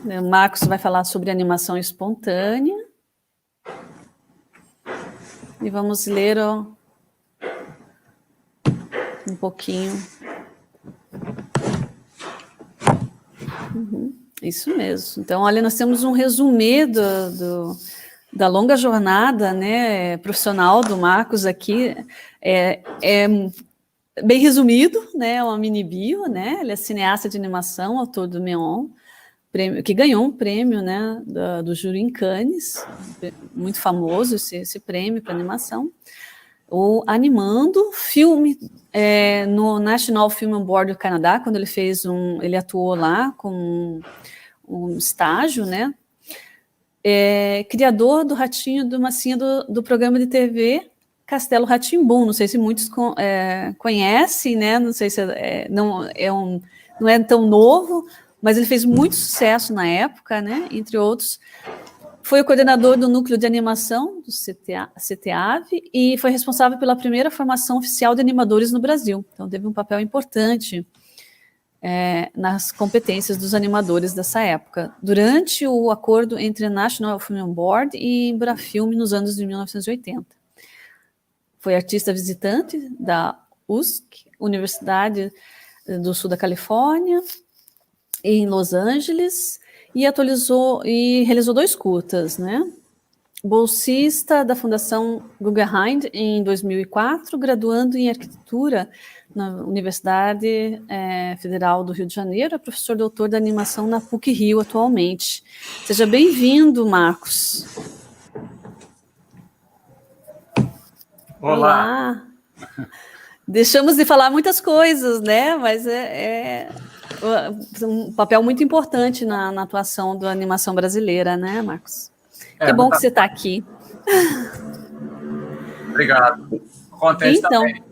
O Marcos vai falar sobre animação espontânea. E vamos ler um pouquinho. Isso mesmo. Então, olha, nós temos um resumê da longa jornada, né, profissional do Marcos aqui. É bem resumido, né, uma mini bio, né? Ele é cineasta de animação, autor do Neon, que ganhou um prêmio, né, do júri em Cannes, muito famoso esse prêmio para animação. Animando filme no National Film Board do Canadá, quando ele atuou lá com um estágio, né? Criador do Ratinho do Massinha do programa de TV Castelo Rá-Tim-Bum. Não sei se muitos conhecem, né? Não sei se não é tão novo, mas ele fez muito sucesso na época, né? Entre outros. Foi o coordenador do núcleo de animação do CTAV e foi responsável pela primeira formação oficial de animadores no Brasil. Então, teve um papel importante nas competências dos animadores dessa época, durante o acordo entre a National Film Board e Embrafilme nos anos de 1980. Foi artista visitante da USC, Universidade do Sul da Califórnia, em Los Angeles, e realizou 2 curtas, né? Bolsista da Fundação Guggenheim em 2004, graduando em arquitetura na Universidade Federal do Rio de Janeiro, é professor doutor da animação na PUC-Rio atualmente. Seja bem-vindo, Marcos. Olá. Deixamos de falar muitas coisas, né? Mas um papel muito importante na atuação da animação brasileira, né, Marcos? Que bom que você está aqui. Obrigado. Contente também.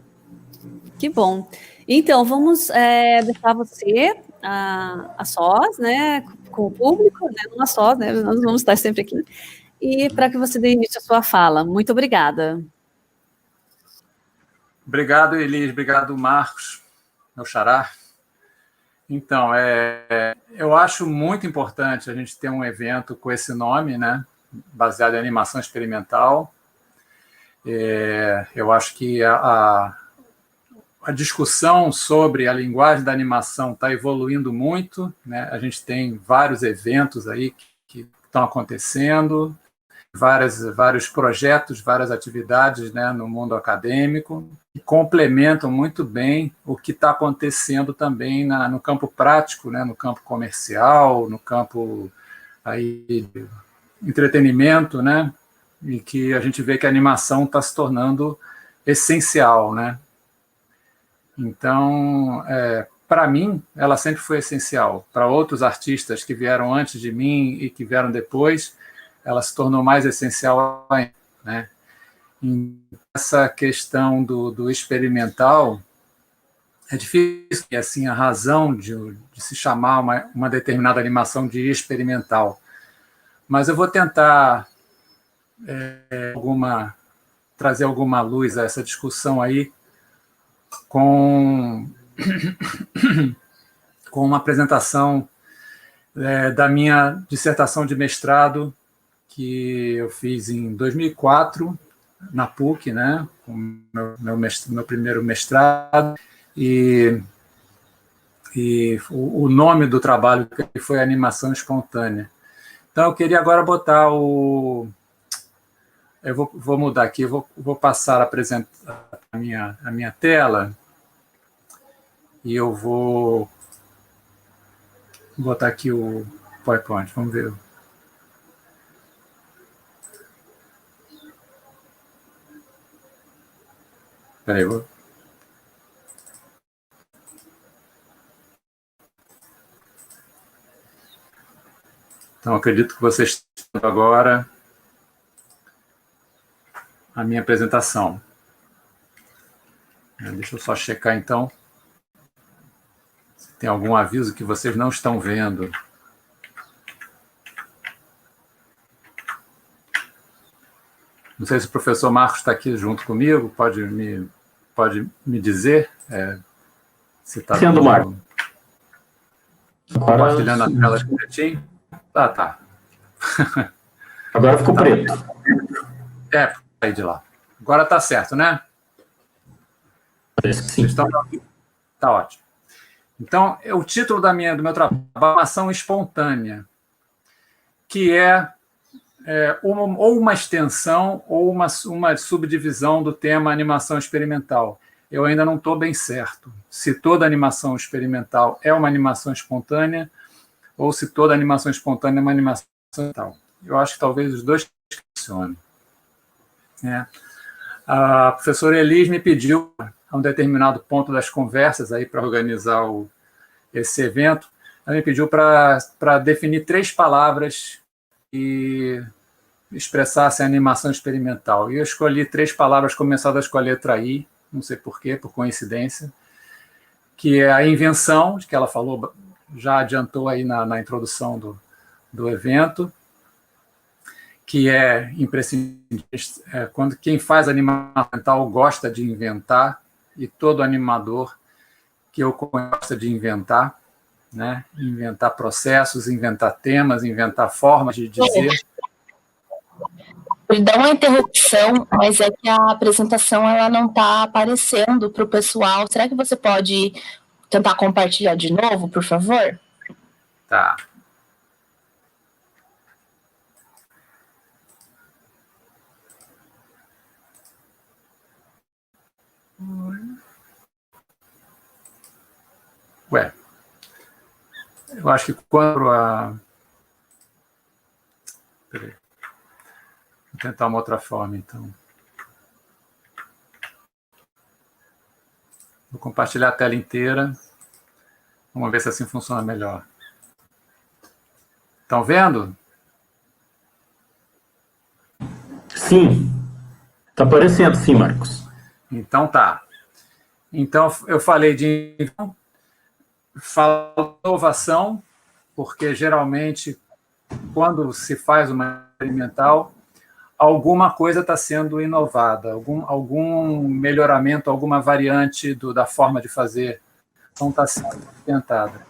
Que bom. Então, vamos deixar você a sós, né, com o público, né, não a sós, né, nós vamos estar sempre aqui, e para que você dê início à sua fala. Muito obrigada. Obrigado, Elis. Obrigado, Marcos, meu xará. Então, eu acho muito importante a gente ter um evento com esse nome, né, baseado em animação experimental. Eu acho que a discussão sobre a linguagem da animação está evoluindo muito, né? A gente tem vários eventos aí que estão acontecendo, vários projetos, várias atividades, né, no mundo acadêmico, que complementam muito bem o que está acontecendo também no campo prático, né, no campo comercial, no campo aí de entretenimento, né, e que a gente vê que a animação está se tornando essencial, né? Então, para mim, ela sempre foi essencial. Para outros artistas que vieram antes de mim e que vieram depois, ela se tornou mais essencial ainda, né? E essa questão do experimental é difícil, e assim, a razão de se chamar uma determinada animação de experimental. Mas eu vou tentar trazer alguma luz a essa discussão aí com uma apresentação da minha dissertação de mestrado, que eu fiz em 2004, na PUC, né, com meu primeiro mestrado, e o nome do trabalho foi Animação Espontânea. Então, eu queria agora botar eu vou mudar aqui, vou passar a apresentar a minha tela, e eu vou botar aqui o PowerPoint, vamos ver. Espera aí, Então, acredito que vocês estão agora a minha apresentação. Deixa eu só checar, então, se tem algum aviso que vocês não estão vendo. Não sei se o professor Marcos está aqui junto comigo, pode me dizer se está sendo Marcos. Compartilhando a tela direitinho. Ah, tá. Agora ficou preto. Saí de lá. Agora tá certo, né? Sim. Tá ótimo. Então, o título do meu trabalho é Animação Espontânea, que é ou uma extensão ou uma subdivisão do tema animação experimental. Eu ainda não estou bem certo se toda animação experimental é uma animação espontânea ou se toda animação espontânea é uma animação experimental. Eu acho que talvez os dois funcionem. A professora Elis me pediu, a um determinado ponto das conversas aí para organizar esse evento, ela me pediu para definir 3 palavras e expressassem a animação experimental. E eu escolhi 3 palavras começadas com a letra I, não sei porquê, por coincidência, que é a invenção, que ela falou, já adiantou aí na introdução do evento, que é imprescindível, quando quem faz animação mental gosta de inventar, e todo animador que eu conheço gosta de inventar, né? Inventar processos, inventar temas, inventar formas de dizer. Dá uma interrupção, mas é que a apresentação ela não está aparecendo para o pessoal. Será que você pode tentar compartilhar de novo, por favor? Tá. Ué, eu acho que quando Peraí. Vou tentar uma outra forma, então. Vou compartilhar a tela inteira. Vamos ver se assim funciona melhor. Estão vendo? Sim. Está aparecendo, sim, Marcos. Então tá. Então eu falei de inovação, porque geralmente quando se faz uma experimental, alguma coisa está sendo inovada, algum melhoramento, alguma variante da forma de fazer está sendo tentada.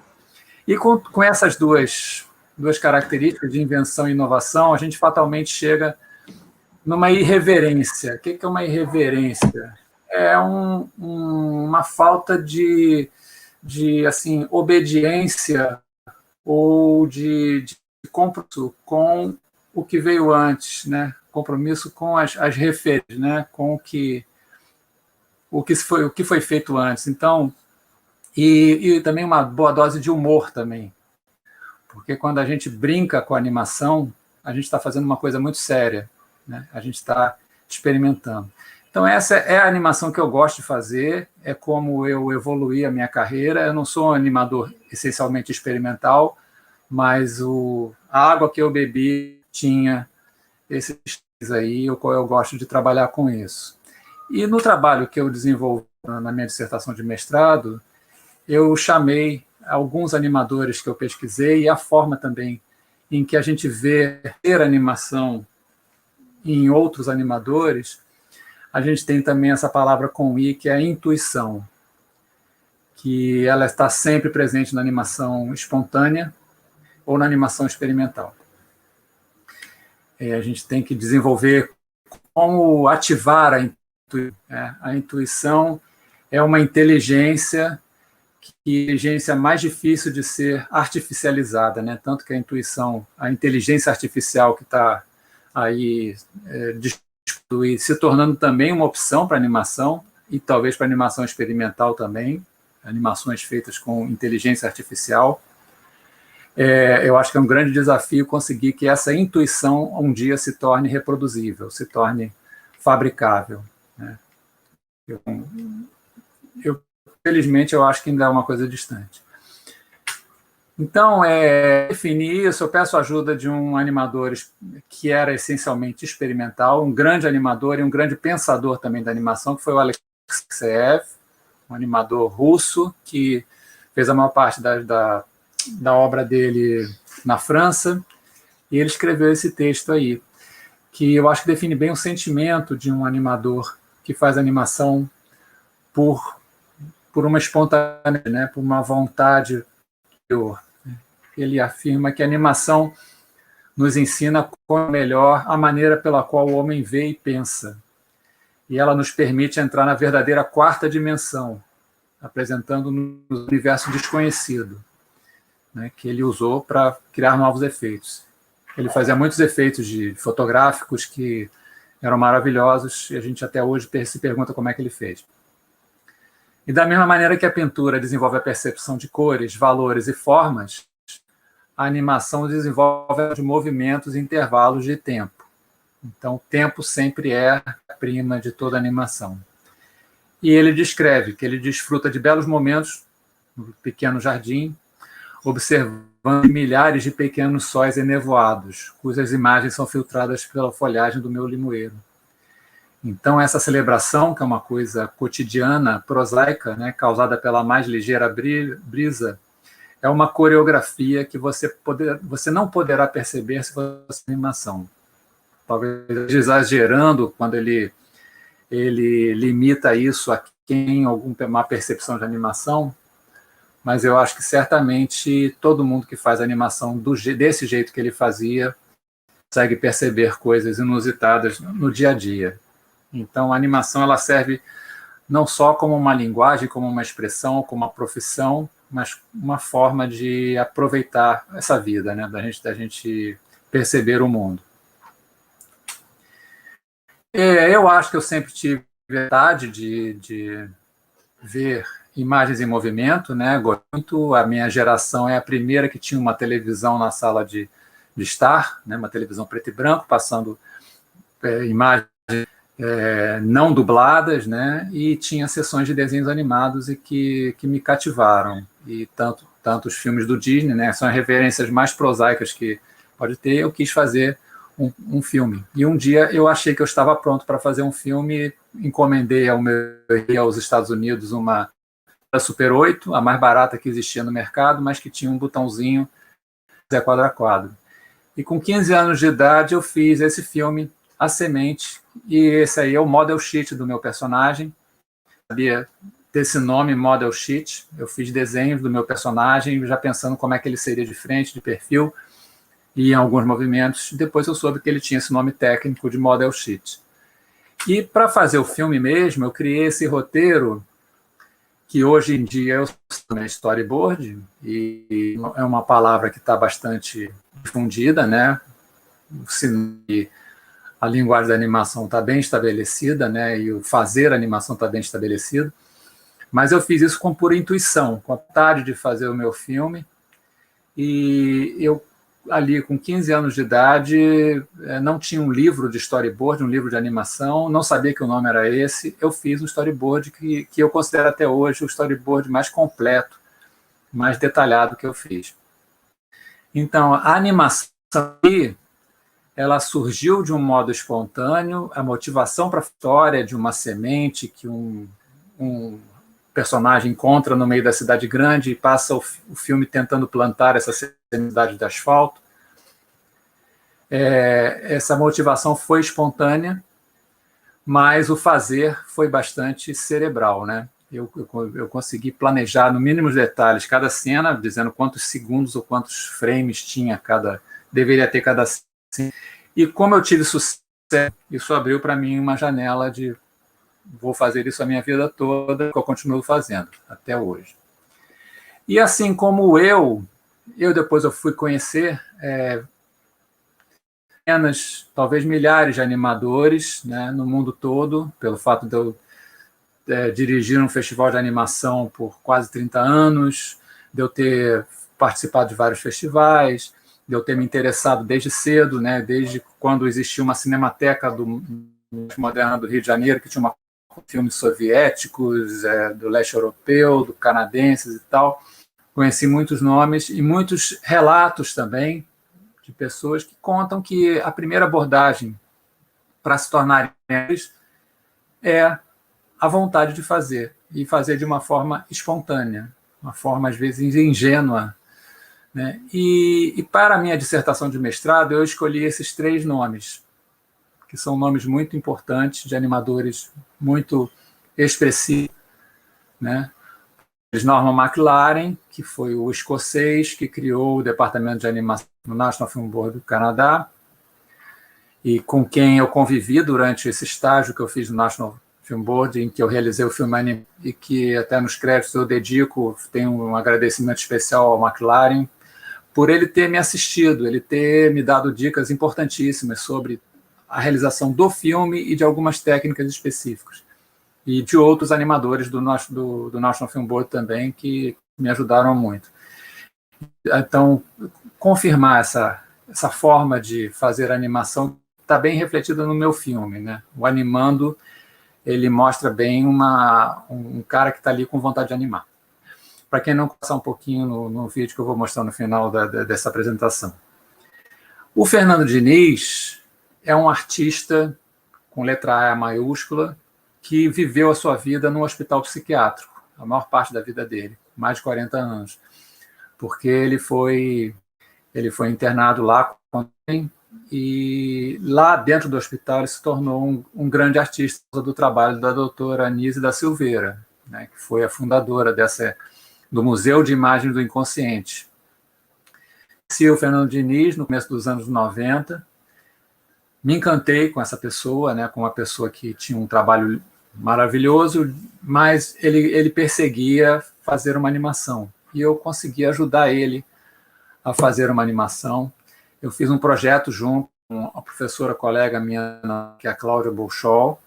E com essas duas características de invenção e inovação, a gente fatalmente chega numa irreverência. O que é uma irreverência? É uma falta de assim, obediência ou de compromisso com o que veio antes, né? Compromisso com as referências, né? Com o que foi feito antes. Então, e também uma boa dose de humor também, porque quando a gente brinca com a animação, a gente está fazendo uma coisa muito séria, né? A gente está experimentando. Então, essa é a animação que eu gosto de fazer, é como eu evoluí a minha carreira. Eu não sou um animador essencialmente experimental, mas a água que eu bebi tinha esses aí, eu gosto de trabalhar com isso. E no trabalho que eu desenvolvi na minha dissertação de mestrado, eu chamei alguns animadores que eu pesquisei e a forma também em que a gente vê ter animação em outros animadores. A gente tem também essa palavra com I, que é a intuição, que ela está sempre presente na animação espontânea ou na animação experimental. A gente tem que desenvolver como ativar a intuição. A intuição é uma inteligência mais difícil de ser artificializada, né? Tanto que a inteligência artificial que está aí se tornando também uma opção para animação, e talvez para animação experimental também, animações feitas com inteligência artificial. Eu acho que é um grande desafio conseguir que essa intuição um dia se torne reproduzível, se torne fabricável, né? Felizmente, eu acho que ainda é uma coisa distante. Então, definir isso, eu peço a ajuda de um animador que era essencialmente experimental, um grande animador e um grande pensador também da animação, que foi o Alexeyev, um animador russo que fez a maior parte da obra dele na França, e ele escreveu esse texto aí, que eu acho que define bem o sentimento de um animador que faz animação por uma espontaneidade, né, por uma vontade. Ele afirma que a animação nos ensina como melhor a maneira pela qual o homem vê e pensa. E ela nos permite entrar na verdadeira quarta dimensão, apresentando-nos um universo desconhecido, né, que ele usou para criar novos efeitos. Ele fazia muitos efeitos fotográficos que eram maravilhosos, e a gente até hoje se pergunta como é que ele fez. E da mesma maneira que a pintura desenvolve a percepção de cores, valores e formas, a animação desenvolve de movimentos e intervalos de tempo. Então, o tempo sempre é a prima de toda animação. E ele descreve que ele desfruta de belos momentos no pequeno jardim, observando milhares de pequenos sóis enevoados, cujas imagens são filtradas pela folhagem do meu limoeiro. Então, essa celebração, que é uma coisa cotidiana, prosaica, né, causada pela mais ligeira brisa, é uma coreografia que você não poderá perceber se fosse animação. Talvez exagerando quando ele limita isso a quem alguma percepção de animação, mas eu acho que certamente todo mundo que faz animação desse jeito que ele fazia consegue perceber coisas inusitadas no dia a dia. Então, a animação ela serve não só como uma linguagem, como uma expressão, como uma profissão, mas uma forma de aproveitar essa vida, né, da gente perceber o mundo. Eu acho que eu sempre tive vontade de ver imagens em movimento, né? Muito. A minha geração é a primeira que tinha uma televisão na sala de estar, né? Uma televisão preto e branco, passando imagens não dubladas, né? E tinha sessões de desenhos animados e que me cativaram. E tanto os filmes do Disney, né? São as referências mais prosaicas que pode ter. Eu quis fazer um filme. E um dia eu achei que eu estava pronto para fazer um filme, encomendei aos Estados Unidos uma Super 8, a mais barata que existia no mercado, mas que tinha um botãozinho quadro a quadro. E com 15 anos de idade eu fiz esse filme, A Semente, e esse aí é o model sheet do meu personagem. Sabia desse nome, model sheet. Eu fiz desenhos do meu personagem, já pensando como é que ele seria de frente, de perfil, e em alguns movimentos. Depois eu soube que ele tinha esse nome técnico de model sheet. E para fazer o filme mesmo, eu criei esse roteiro que hoje em dia eu chamo de storyboard, e é uma palavra que está bastante difundida, né? A linguagem da animação está bem estabelecida, né? E o fazer a animação está bem estabelecido, mas eu fiz isso com pura intuição, com a vontade de fazer o meu filme, e eu ali com 15 anos de idade, não tinha um livro de storyboard, um livro de animação, não sabia que o nome era esse. Eu fiz um storyboard que eu considero até hoje o storyboard mais completo, mais detalhado que eu fiz. Então, a animação aqui, ela surgiu de um modo espontâneo, a motivação para a história de uma semente que um personagem encontra no meio da cidade grande e passa o filme tentando plantar essa semente de asfalto. Essa motivação foi espontânea, mas o fazer foi bastante cerebral, né? Eu consegui planejar no mínimo detalhes cada cena, dizendo quantos segundos ou quantos frames deveria ter cada cena. E como eu tive sucesso, isso abriu para mim uma janela de vou fazer isso a minha vida toda, que eu continuo fazendo até hoje. E assim como eu depois fui conhecer talvez milhares de animadores, né, no mundo todo, pelo fato de eu dirigir um festival de animação por quase 30 anos, de eu ter participado de vários festivais, de eu ter me interessado desde cedo, né, desde quando existia uma cinemateca moderna do Rio de Janeiro, que tinha filmes soviéticos, do leste europeu, do canadenses e tal. Conheci muitos nomes e muitos relatos também de pessoas que contam que a primeira abordagem para se tornarem é a vontade de fazer, e fazer de uma forma espontânea, uma forma, às vezes, ingênua, né? E para a minha dissertação de mestrado, eu escolhi esses 3 nomes, que são nomes muito importantes, de animadores muito expressivos, né? Norman McLaren, que foi o escocês que criou o departamento de animação no National Film Board do Canadá, e com quem eu convivi durante esse estágio que eu fiz no National Film Board, em que eu realizei o filme anime, e que até nos créditos eu dedico, tenho um agradecimento especial ao McLaren, por ele ter me assistido, ele ter me dado dicas importantíssimas sobre a realização do filme e de algumas técnicas específicas. E de outros animadores do National Film Board também, que me ajudaram muito. Então, confirmar essa forma de fazer animação está bem refletida no meu filme, né? O Animando, ele mostra bem um cara que está ali com vontade de animar. Para quem não passar um pouquinho no vídeo que eu vou mostrar no final dessa apresentação. O Fernando Diniz é um artista com letra A maiúscula, que viveu a sua vida no hospital psiquiátrico, a maior parte da vida dele, mais de 40 anos, porque ele foi internado lá e lá dentro do hospital ele se tornou um grande artista do trabalho da doutora Anísia da Silveira, né, que foi a fundadora do Museu de Imagens do Inconsciente. Conheci o Fernando Diniz no começo dos anos 90, me encantei com essa pessoa, né, com uma pessoa que tinha um trabalho maravilhoso, mas ele perseguia fazer uma animação, e eu consegui ajudar ele a fazer uma animação. Eu fiz um projeto junto com a professora colega minha, que é a Cláudia Bolchol,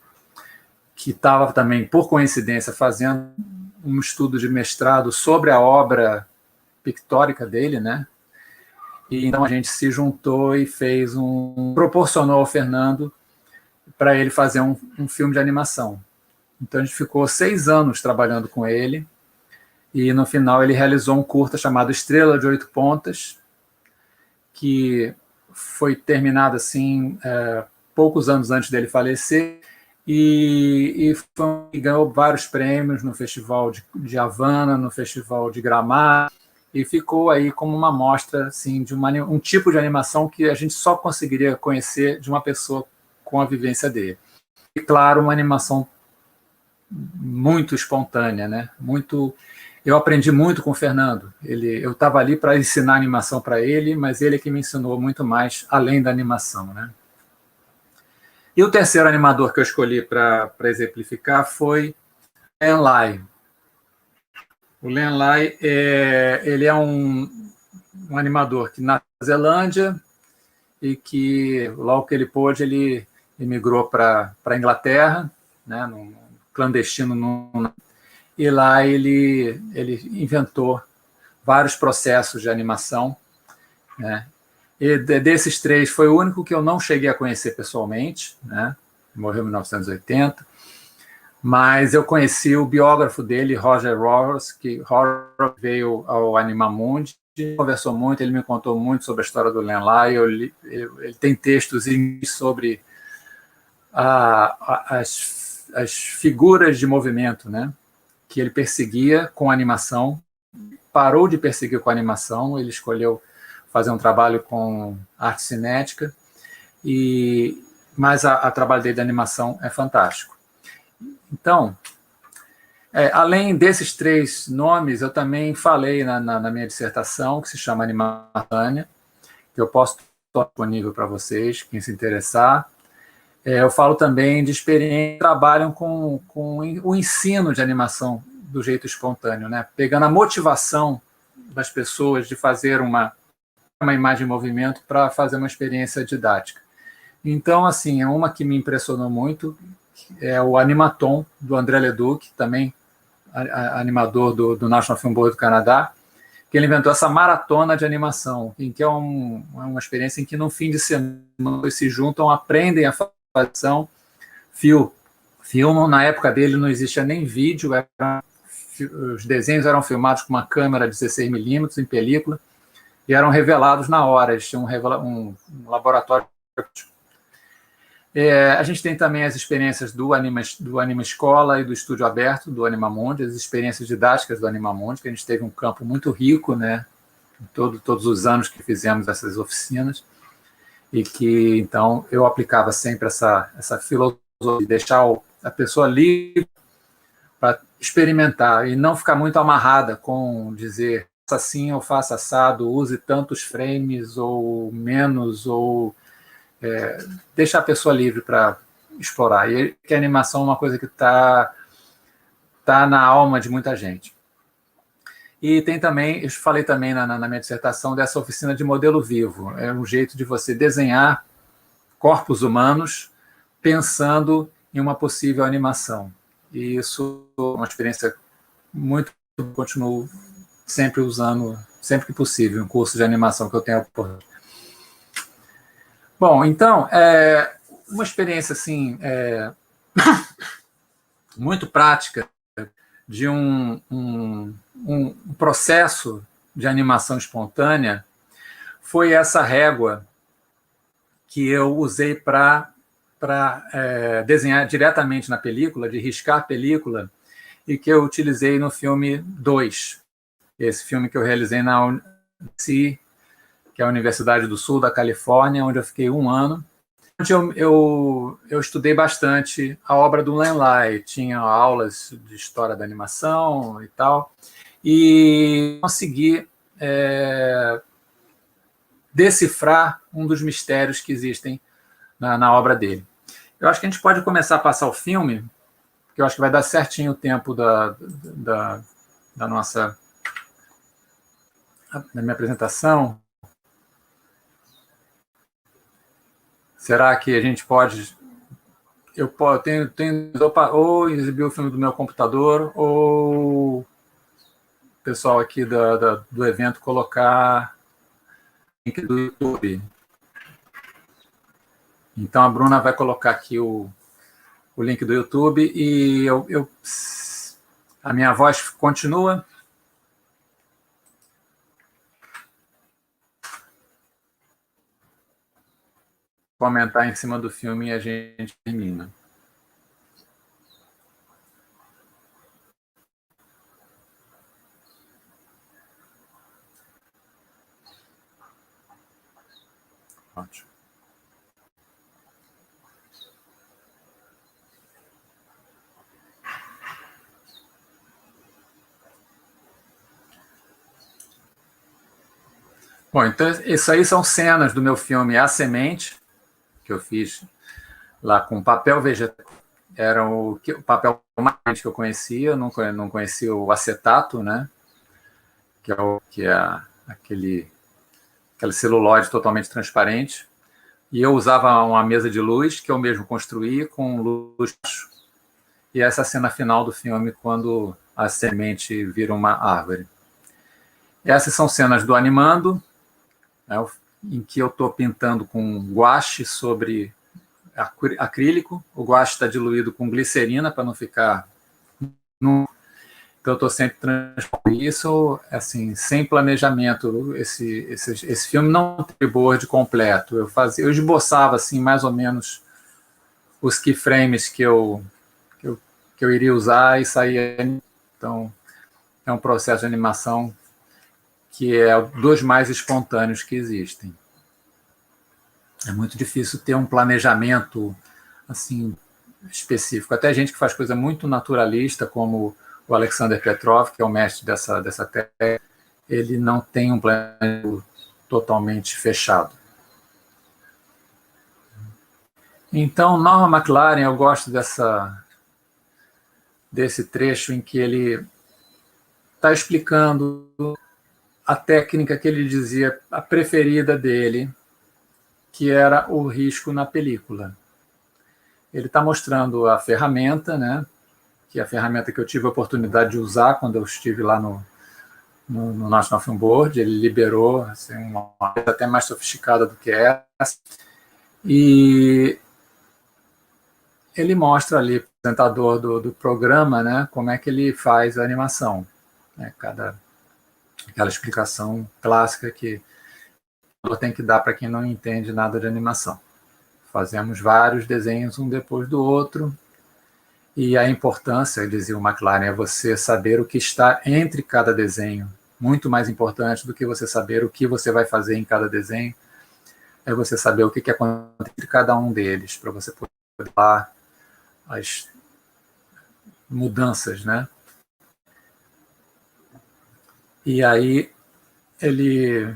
que estava também, por coincidência, fazendo um estudo de mestrado sobre a obra pictórica dele, né? E então a gente se juntou e proporcionou ao Fernando para ele fazer um filme de animação. Então a gente ficou 6 anos trabalhando com ele, e no final ele realizou um curta chamado Estrela de 8 Pontas, que foi terminado assim poucos anos antes dele falecer, e ganhou vários prêmios no Festival de Havana, no Festival de Gramado, e ficou aí como uma amostra assim, de um tipo de animação que a gente só conseguiria conhecer de uma pessoa com a vivência dele. E, claro, uma animação muito espontânea, né? Eu aprendi muito com o Fernando. Eu estava ali para ensinar animação para ele, mas ele é que me ensinou muito mais além da animação, né? E o terceiro animador que eu escolhi para exemplificar foi Len Lai. O Len Lai ele é um animador que nasceu na Zelândia e que, logo que ele pôde, ele emigrou para a Inglaterra, né, clandestino. E lá ele inventou vários processos de animação, né? E desses 3, foi o único que eu não cheguei a conhecer pessoalmente, né? Morreu em 1980, mas eu conheci o biógrafo dele, Roger Rohrs, que veio ao Animamundi, conversou muito, ele me contou muito sobre a história do Len Lai. Ele tem textos sobre as figuras de movimento, né, que ele perseguia com animação, parou de perseguir com animação, ele escolheu fazer um trabalho com arte cinética, mas o trabalho dele de animação é fantástico. Então, além desses 3 nomes, eu também falei na minha dissertação, que se chama Animatânia, que eu posso estar disponível para vocês, quem se interessar. Eu falo também de experiência que trabalham com o ensino de animação do jeito espontâneo, né? Pegando a motivação das pessoas de fazer uma imagem em movimento para fazer uma experiência didática. Então, assim, uma que me impressionou muito é o Animaton, do André Leduc, também animador do National Film Board do Canadá, que ele inventou essa maratona de animação, em que é uma experiência em que, no fim de semana, eles se juntam, aprendem a fazer filmam. Na época dele não existia nem vídeo, os desenhos eram filmados com uma câmera 16mm em película e eram revelados na hora. Eles tinham um laboratório. A gente tem também as experiências do Anima Escola e do Estúdio Aberto, do Animamundi, as experiências didáticas do Animamundi, que a gente teve um campo muito rico, né, todos os anos que fizemos essas oficinas, e que, então, eu aplicava sempre essa filosofia de deixar a pessoa livre para experimentar e não ficar muito amarrada com dizer faça assim ou faça assado, use tantos frames ou menos, ou deixar a pessoa livre para explorar. E que a animação é uma coisa que está na alma de muita gente. E tem também, eu falei também na minha dissertação dessa oficina de modelo vivo. É um jeito de você desenhar corpos humanos pensando em uma possível animação. E isso é uma experiência muito que eu continuo sempre usando, sempre que possível, um curso de animação que eu tenho por. Bom, então, uma experiência assim muito prática de um processo de animação espontânea foi essa régua que eu usei para desenhar diretamente na película, de riscar a película, e que eu utilizei no filme 2, esse filme que eu realizei na UNC, que é a Universidade do Sul da Califórnia, onde eu fiquei 1 ano, onde eu estudei bastante a obra do Len Lai, tinha aulas de história da animação e tal, e consegui decifrar um dos mistérios que existem na obra dele. Eu acho que a gente pode começar a passar o filme, porque eu acho que vai dar certinho o tempo da minha apresentação. Será que a gente pode... Eu tenho ou exibir o filme do meu computador, ou o pessoal aqui do evento colocar o link do YouTube. Então, a Bruna vai colocar aqui o link do YouTube e a minha voz continua. Comentar em cima do filme e a gente termina. Ótimo. Bom, então, isso aí são cenas do meu filme A Semente, que eu fiz lá com papel vegetal. Era o papel mais que eu conhecia, não conhecia o acetato, né? Que é aquele celulose totalmente transparente. E eu usava uma mesa de luz, que eu mesmo construí, com luz. E essa cena final do filme, quando a semente vira uma árvore. Essas são cenas do animando, né, em que eu estou pintando com guache sobre acrílico. O guache está diluído com glicerina para não ficar nu. Então, eu estou sempre transformando isso, assim, sem planejamento. Esse filme não tem board completo. Eu esboçava, assim, mais ou menos os keyframes que eu iria usar e saía. Então, é um processo de animação que é dos mais espontâneos que existem. É muito difícil ter um planejamento assim específico. Até gente que faz coisa muito naturalista, como o Alexander Petrov, que é o mestre dessa técnica, ele não tem um planejamento totalmente fechado. Então, Norman McLaren, eu gosto desse trecho em que ele está explicando a técnica que ele dizia a preferida dele, que era o risco na película. Ele está mostrando a ferramenta, né, que é a ferramenta que eu tive a oportunidade de usar quando eu estive lá no National Film Board. Ele liberou assim, uma coisa até mais sofisticada do que essa. E ele mostra ali, o apresentador do programa, né, como é que ele faz a animação. Né, aquela explicação clássica que tem que dar para quem não entende nada de animação. Fazemos vários desenhos um depois do outro, e a importância, dizia o McLaren, é você saber o que está entre cada desenho. Muito mais importante do que você saber o que você vai fazer em cada desenho, é você saber o que acontece entre cada um deles, para você poder dar as mudanças, né, E aí ele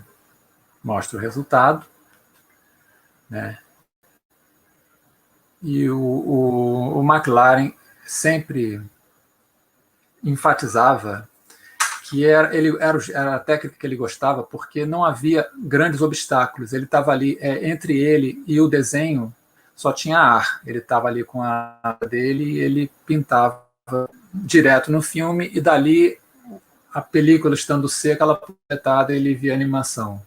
mostra o resultado, né? E o McLaren sempre enfatizava que era a técnica que ele gostava, porque não havia grandes obstáculos. Ele estava ali, entre ele e o desenho, só tinha ar. Ele estava ali com a dele e ele pintava direto no filme, e dali, a película estando seca, ela projetada, ele via animação.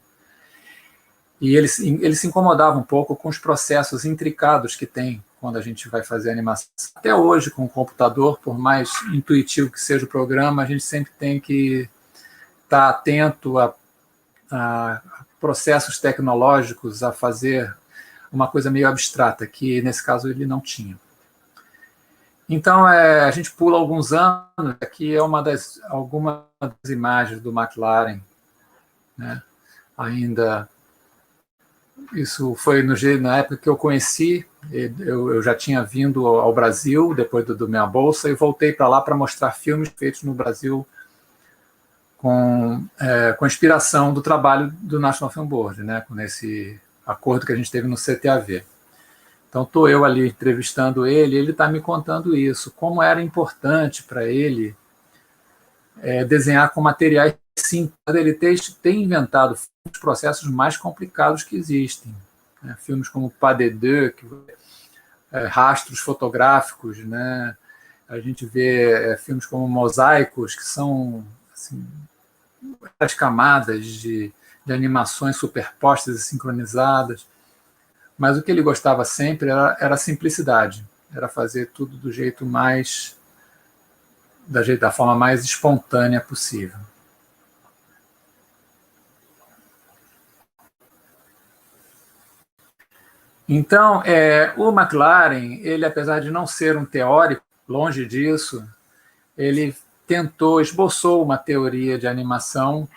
E ele se incomodava um pouco com os processos intricados que tem quando a gente vai fazer animação. Até hoje, com o computador, por mais intuitivo que seja o programa, a gente sempre tem que estar atento a processos tecnológicos, a fazer uma coisa meio abstrata, que nesse caso ele não tinha. Então, a gente pula alguns anos, aqui é algumas das imagens do McLaren, né? Ainda... Isso foi na época que eu conheci, eu já tinha vindo ao Brasil, depois do Minha Bolsa, e voltei para lá para mostrar filmes feitos no Brasil com inspiração do trabalho do National Film Board, né, com esse acordo que a gente teve no CTAV. Então, estou eu ali entrevistando ele está me contando isso, como era importante para ele desenhar com materiais simples. Ele tem inventado os processos mais complicados que existem, né? Filmes como Pas de Deux, rastros fotográficos, né? A gente vê filmes como Mosaicos, que são assim, as camadas de animações superpostas e sincronizadas. Mas o que ele gostava sempre era a simplicidade, era fazer tudo do jeito mais... da forma mais espontânea possível. Então, o McLaren, ele, apesar de não ser um teórico, longe disso, ele esboçou uma teoria de animação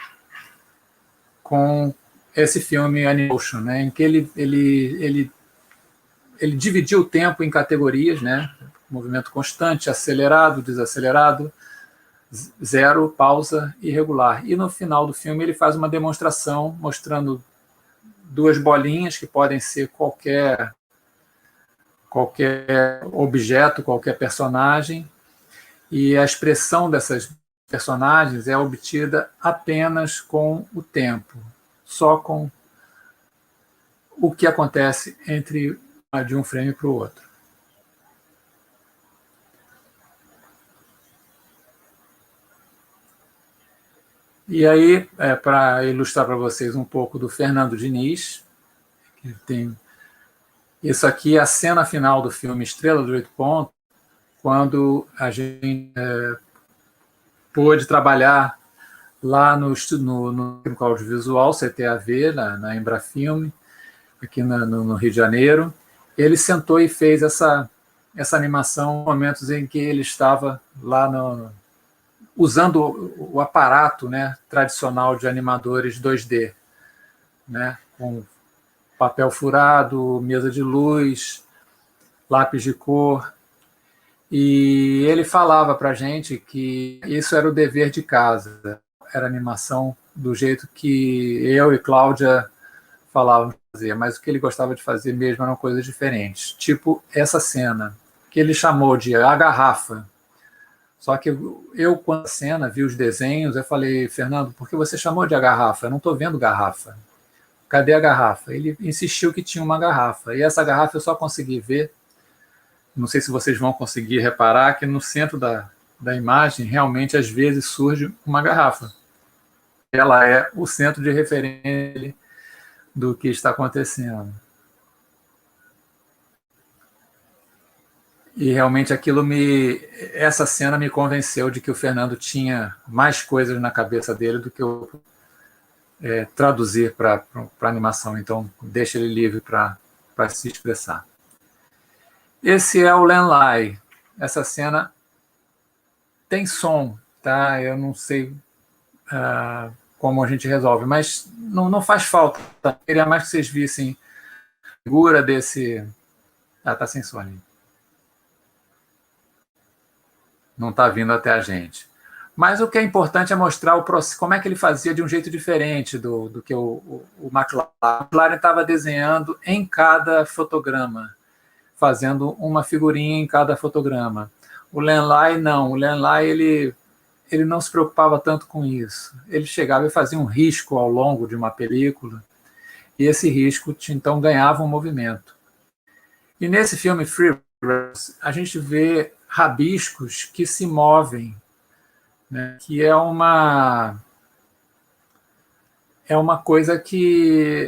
com esse filme Animation, né, em que ele dividiu o tempo em categorias, né, movimento constante, acelerado, desacelerado, zero, pausa e regular. E no final do filme ele faz uma demonstração mostrando duas bolinhas que podem ser qualquer objeto, qualquer personagem, e a expressão dessas personagens é obtida apenas com o tempo, só com o que acontece de um frame para o outro. E aí, para ilustrar para vocês um pouco do Fernando Diniz, que tem... Isso aqui é a cena final do filme Estrela dos Oito Pontos, quando a gente pôde trabalhar lá no Técnico Audiovisual, CTAV, na Embrafilme, aqui no Rio de Janeiro. Ele sentou e fez essa animação em momentos em que ele estava lá usando o aparato, né, tradicional de animadores 2D, né, com papel furado, mesa de luz, lápis de cor. E ele falava para a gente que isso era o dever de casa, era animação do jeito que eu e Cláudia falávamos de fazer, mas o que ele gostava de fazer mesmo eram coisas diferentes, tipo essa cena, que ele chamou de A Garrafa. Só que eu, quando a cena, vi os desenhos, eu falei, Fernando, por que você chamou de A Garrafa? Eu não estou vendo garrafa. Cadê a garrafa? Ele insistiu que tinha uma garrafa, e essa garrafa eu só consegui ver, não sei se vocês vão conseguir reparar, que no centro da imagem, realmente, às vezes, surge uma garrafa. Ela é o centro de referência do que está acontecendo. E realmente essa cena me convenceu de que o Fernando tinha mais coisas na cabeça dele do que eu traduzir para animação. Então, deixa ele livre para se expressar. Esse é o Len Lai. Essa cena tem som, tá? Eu não sei como a gente resolve, mas não faz falta. Tá? Queria mais que vocês vissem a figura desse... tá sem som ali. Não está vindo até a gente. Mas o que é importante é mostrar como é que ele fazia de um jeito diferente do que o McLaren. O McLaren estava desenhando em cada fotograma, fazendo uma figurinha em cada fotograma. O Len Lye não. O Len Lye, ele não se preocupava tanto com isso. Ele chegava e fazia um risco ao longo de uma película, e esse risco, então, ganhava um movimento. E nesse filme Free Rose, a gente vê rabiscos que se movem, né? Que é uma coisa que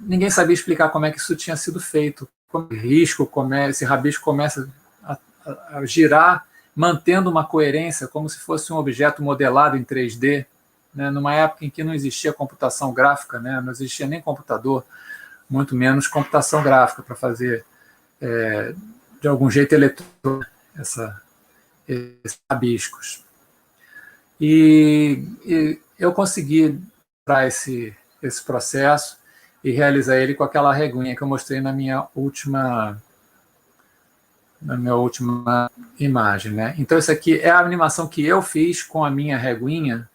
ninguém sabia explicar como é que isso tinha sido feito. Como esse rabisco começa a girar, mantendo uma coerência, como se fosse um objeto modelado em 3D, né? Numa época em que não existia computação gráfica, né? Não existia nem computador, muito menos computação gráfica para fazer, de algum jeito, eletrônico esses rabiscos. E eu consegui para esse processo e realizar ele com aquela reguinha que eu mostrei na minha última imagem, né? Então, isso aqui é a animação que eu fiz com a minha reguinha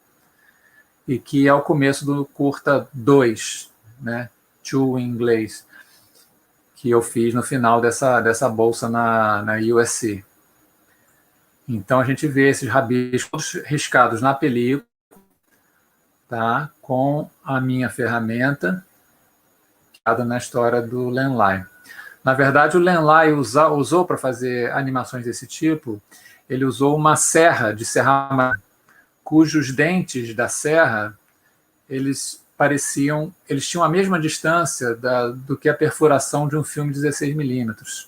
e que é o começo do curta 2, né? 2 em inglês, que eu fiz no final dessa bolsa na USC. Então, a gente vê esses rabiscos riscados na película, tá? Com a minha ferramenta, na história do Len Lye. Na verdade, o Len Lye usou para fazer animações desse tipo, ele usou uma serra de serrar, cujos dentes da serra, eles tinham a mesma distância do que a perfuração de um filme 16mm.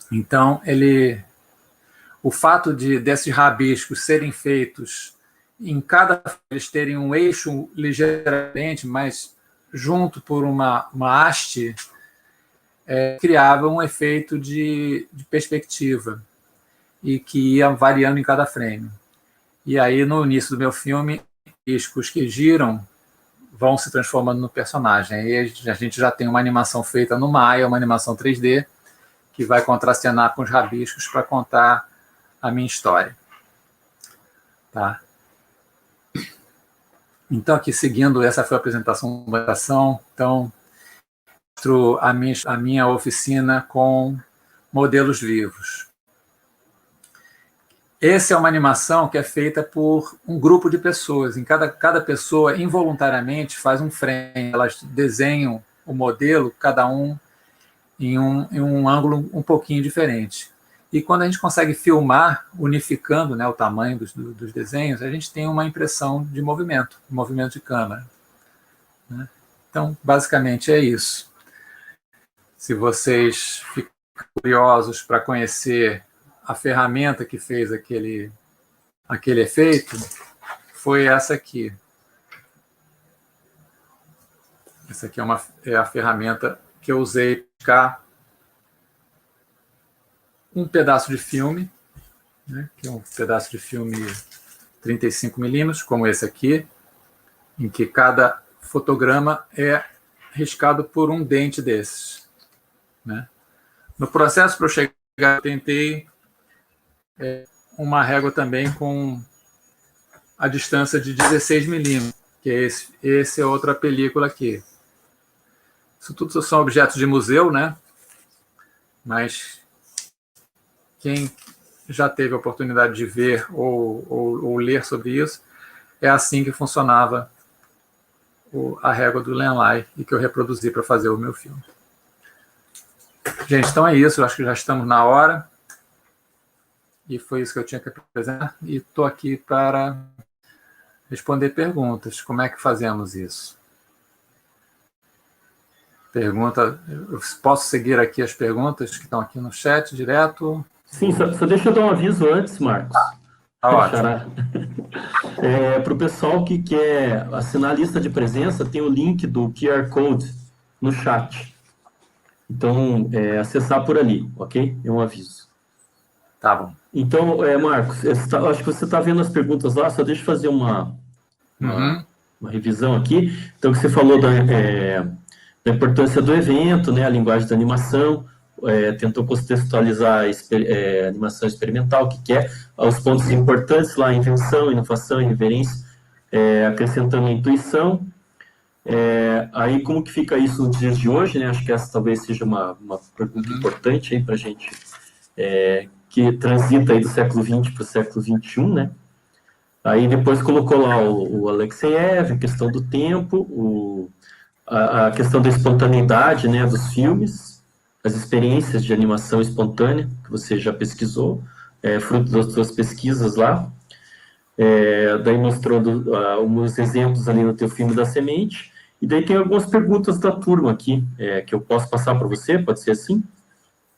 Então, o fato desses rabiscos serem feitos eles terem um eixo ligeiramente, mas junto por uma haste, criava um efeito de perspectiva e que ia variando em cada frame. E aí, no início do meu filme, riscos que giram vão se transformando no personagem. Aí a gente já tem uma animação feita no Maya, uma animação 3D, que vai contracenar com os rabiscos para contar a minha história. Tá? Então, aqui seguindo, essa foi a apresentação da ação. Então, mostro a minha oficina com modelos vivos. Essa é uma animação que é feita por um grupo de pessoas. Em cada pessoa, involuntariamente, faz um frame. Elas desenham o modelo, cada um em um ângulo um pouquinho diferente. E quando a gente consegue filmar, unificando, né, o tamanho dos desenhos, a gente tem uma impressão de movimento de câmera. Né? Então, basicamente, é isso. Se vocês ficam curiosos para conhecer a ferramenta que fez aquele efeito, foi essa aqui. Essa aqui é a ferramenta que eu usei para ficar um pedaço de filme, né, que é um pedaço de filme 35mm, como esse aqui, em que cada fotograma é riscado por um dente desses. Né? No processo, para eu chegar, eu tentei uma régua também com a distância de 16mm, que é esse é outra película aqui. Isso tudo são objetos de museu, né? Mas quem já teve a oportunidade de ver ou ler sobre isso, é assim que funcionava a régua do Len Lye e que eu reproduzi para fazer o meu filme. Gente, então é isso. Eu acho que já estamos na hora. E foi isso que eu tinha que apresentar. E estou aqui para responder perguntas. Como é que fazemos isso? Pergunta, eu posso seguir aqui as perguntas que estão aqui no chat direto? Sim, só deixa eu dar um aviso antes, Marcos. Tá ótimo. Para o pessoal que quer assinar a lista de presença, tem o link do QR Code no chat. Então, acessar por ali, ok? É um aviso. Tá bom. Então, Marcos, acho que você está vendo as perguntas lá, só deixa eu fazer uma revisão aqui. Então, que você falou da importância do evento, né, a linguagem da animação, tentou contextualizar animação experimental, o que é, os pontos importantes lá, invenção, inovação, irreverência, acrescentando intuição. Aí como que fica isso nos dias de hoje, né? Acho que essa talvez seja uma pergunta importante para a gente, que transita aí do século XX para o século XXI, né? Aí depois colocou lá o Alexeyev, a questão do tempo, a questão da espontaneidade, né, dos filmes, as experiências de animação espontânea, que você já pesquisou, fruto das suas pesquisas lá. Daí mostrou alguns exemplos ali no teu filme da Semente. E daí tem algumas perguntas da turma aqui, que eu posso passar para você, pode ser assim?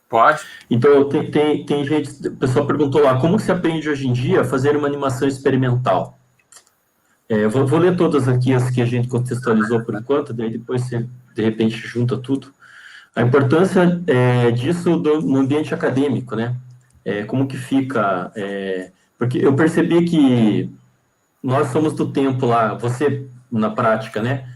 Pode. Então, tem gente, o pessoal perguntou lá, como se aprende hoje em dia a fazer uma animação experimental? Vou ler todas aqui, as que a gente contextualizou por enquanto, daí depois você, de repente, junta tudo. A importância disso no ambiente acadêmico, né? Como que fica... porque eu percebi que nós somos do tempo lá, você, na prática, né?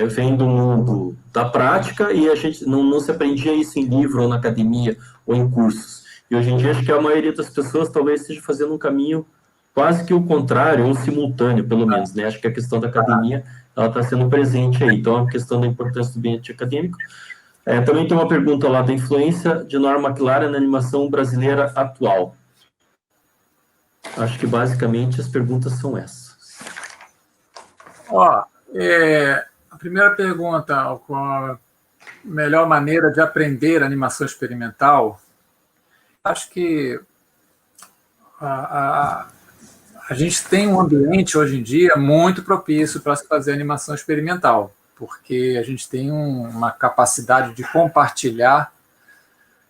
Vem do mundo da prática e a gente não se aprendia isso em livro ou na academia ou em cursos. E hoje em dia acho que a maioria das pessoas talvez esteja fazendo um caminho quase que o contrário, ou simultâneo, pelo menos, né? Acho que a questão da academia, ela está sendo presente aí. Então, a questão da importância do ambiente acadêmico. Também tem uma pergunta lá da influência de Norma McLaren na animação brasileira atual. Acho que basicamente as perguntas são essas. A primeira pergunta, qual a melhor maneira de aprender animação experimental? Acho que a gente tem um ambiente hoje em dia muito propício para se fazer animação experimental, porque a gente tem uma capacidade de compartilhar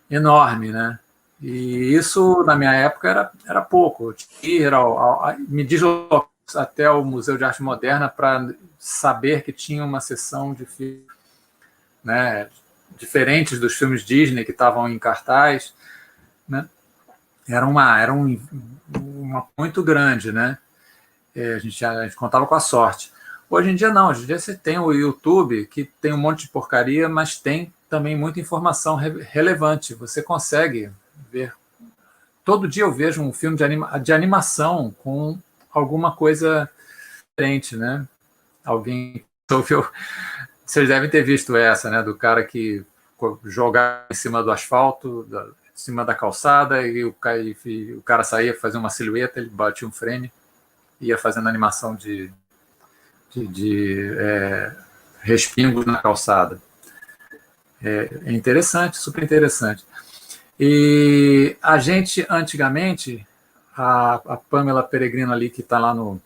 enorme, né? E isso, na minha época, era pouco. Eu tinha que ir me deslocar até o Museu de Arte Moderna para saber que tinha uma sessão de filmes, né, diferentes dos filmes Disney que estavam em cartaz, né? Era uma muito grande, né? A gente contava com a sorte. Hoje em dia não, hoje em dia você tem o YouTube, que tem um monte de porcaria, mas tem também muita informação relevante. Você consegue ver. Todo dia eu vejo um filme de animação com alguma coisa diferente, né? Vocês devem ter visto essa, né? Do cara que jogava em cima do asfalto, em cima da calçada, e o cara saía fazer uma silhueta, ele batia um frame, ia fazendo animação de respingos na calçada. É interessante, super interessante. E a gente, antigamente, a Pamela Peregrino ali, que está lá na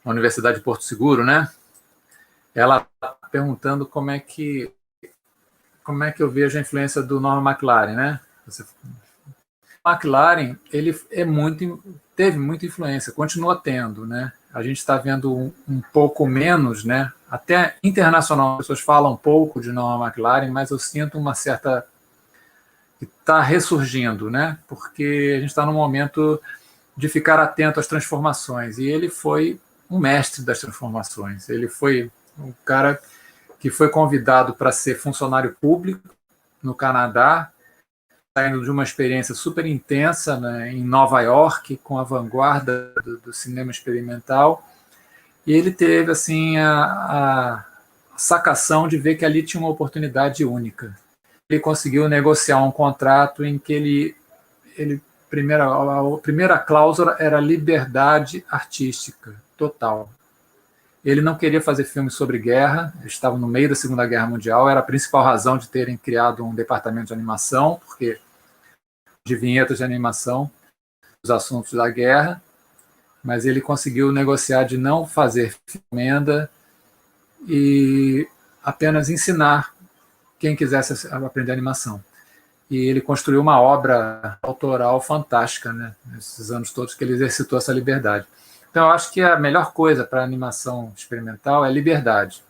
Universidade de Porto Seguro, né? Ela está perguntando como é que eu vejo a influência do Norman McLaren, né? McLaren, ele teve muita influência, continua tendo, né? A gente está vendo um pouco menos, né? Até internacional, as pessoas falam um pouco de Norman McLaren, mas eu sinto uma certa... que está ressurgindo, né? Porque a gente está num momento de ficar atento às transformações, e ele foi um mestre das transformações. Ele foi um cara que foi convidado para ser funcionário público no Canadá, saindo de uma experiência super intensa, né, em Nova York, com a vanguarda do cinema experimental, e ele teve assim a sacação de ver que ali tinha uma oportunidade única. Ele conseguiu negociar um contrato em que a primeira cláusula era liberdade artística total. Ele não queria fazer filmes sobre guerra, estava no meio da Segunda Guerra Mundial, era a principal razão de terem criado um departamento de animação, porque de vinhetas de animação, os assuntos da guerra, mas ele conseguiu negociar de não fazer emenda e apenas ensinar quem quisesse aprender animação. E ele construiu uma obra autoral fantástica, né, nesses anos todos que ele exercitou essa liberdade. Então, eu acho que a melhor coisa para a animação experimental é liberdade.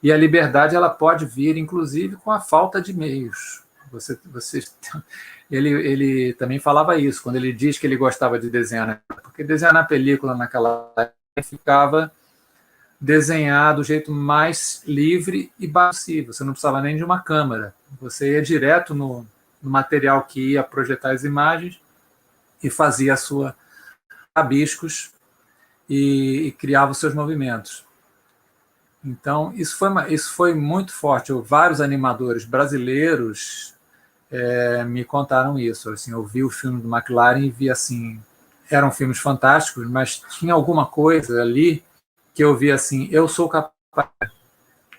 E a liberdade ela pode vir, inclusive, com a falta de meios. Ele também falava isso, quando ele diz que ele gostava de desenhar, porque desenhar na película naquela época ficava desenhar do jeito mais livre e possível. Você não precisava nem de uma câmera. Você ia direto no material que ia projetar as imagens e fazia a sua rabiscos e criava os seus movimentos. Então, isso foi muito forte. Vários animadores brasileiros me contaram isso. Assim, eu vi o filme do McLaren e vi assim, eram filmes fantásticos, mas tinha alguma coisa ali que eu vi assim, eu sou capaz.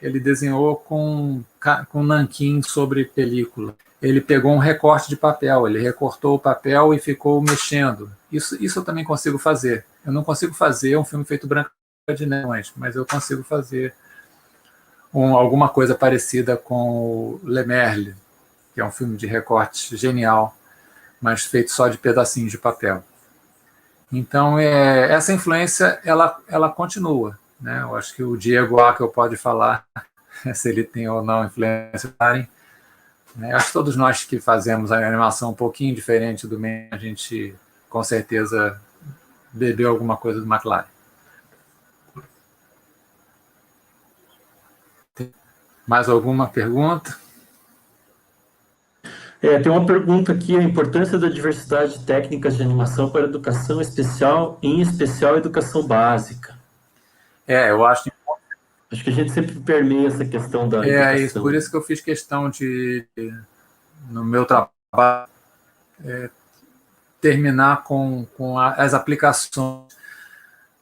Ele desenhou com nanquim sobre película. Ele pegou um recorte de papel, ele recortou o papel e ficou mexendo. Isso eu também consigo fazer. Eu não consigo fazer um filme feito branco de neve, mas eu consigo fazer alguma coisa parecida com o Le Merle, que é um filme de recorte genial, mas feito só de pedacinhos de papel. Então, essa influência, ela continua, né? Eu acho que o Diego Ackel pode falar se ele tem ou não influência. Né? Acho que todos nós que fazemos a animação um pouquinho diferente do meio, a gente, com certeza, bebeu alguma coisa do McLaren. Mais alguma pergunta? Tem uma pergunta aqui, a importância da diversidade de técnicas de animação para a educação especial, em especial educação básica. Eu acho que a gente sempre permeia essa questão da educação. Por isso que eu fiz questão de, no meu trabalho, terminar com as aplicações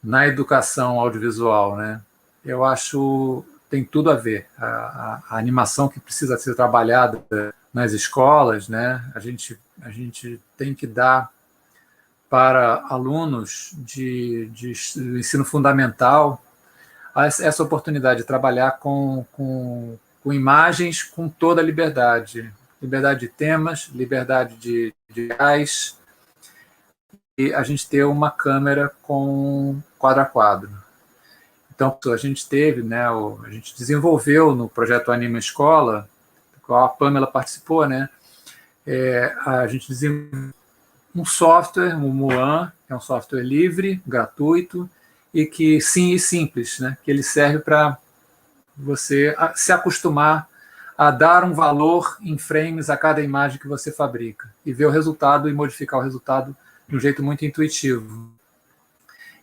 na educação audiovisual, né? Eu acho tem tudo a ver. A animação que precisa ser trabalhada nas escolas, né? A gente tem que dar para alunos de ensino fundamental essa oportunidade de trabalhar com imagens com toda a liberdade de temas, liberdade de gás, e a gente ter uma câmera com quadro a quadro. Então, a gente teve, né, a gente desenvolveu no projeto Anima Escola, qual a Pamela participou, né, a gente desenvolveu um software, o Muan, que é um software livre, gratuito, e que simples, né, que ele serve para você se acostumar a dar um valor em frames a cada imagem que você fabrica, e ver o resultado e modificar o resultado de um jeito muito intuitivo.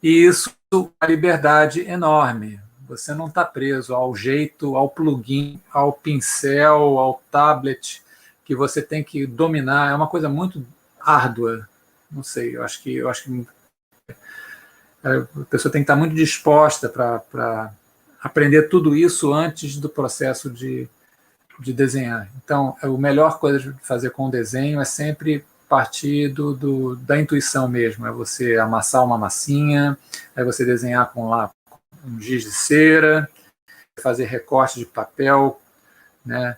E isso é uma liberdade enorme. Você não está preso ao jeito, ao plugin, ao pincel, ao tablet, que você tem que dominar. É uma coisa muito árdua. Não sei, eu acho que a pessoa tem que estar muito disposta para aprender tudo isso antes do processo de desenhar. Então, a melhor coisa de fazer com o desenho é sempre partir da intuição mesmo, é você amassar uma massinha, é você desenhar com um giz de cera, fazer recorte de papel, né?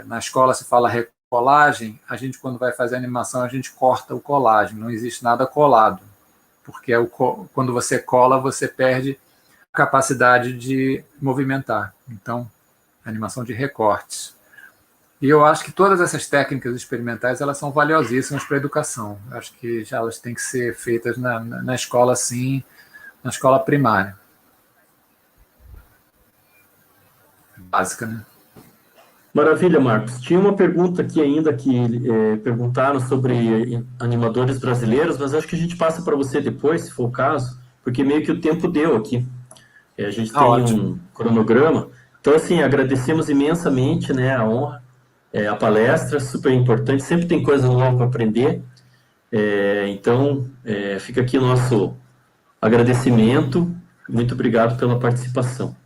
Na escola se fala recolagem, a gente quando vai fazer animação a gente corta o colagem, não existe nada colado, porque quando você cola você perde a capacidade de movimentar, então animação de recortes. E eu acho que todas essas técnicas experimentais elas são valiosíssimas para a educação. Eu acho que elas têm que ser feitas na escola, sim, na escola primária. Básica, né? Maravilha, Marcos. Tinha uma pergunta aqui ainda que perguntaram sobre animadores brasileiros, mas acho que a gente passa para você depois, se for o caso, porque meio que o tempo deu aqui. A gente tem um cronograma. Então, assim, agradecemos imensamente, né, a honra. A palestra, super importante, sempre tem coisa nova para aprender, então fica aqui o nosso agradecimento, muito obrigado pela participação.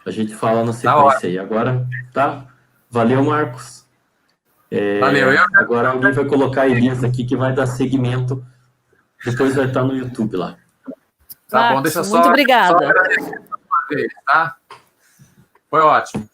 A gente fala na sequência aí. Agora, tá? Valeu, Marcos. Valeu. Agora alguém vai colocar a Elisa aqui que vai dar seguimento, depois vai estar no YouTube lá. Tá bom, deixa muito obrigada. Só agradecer uma vez, tá? Foi ótimo.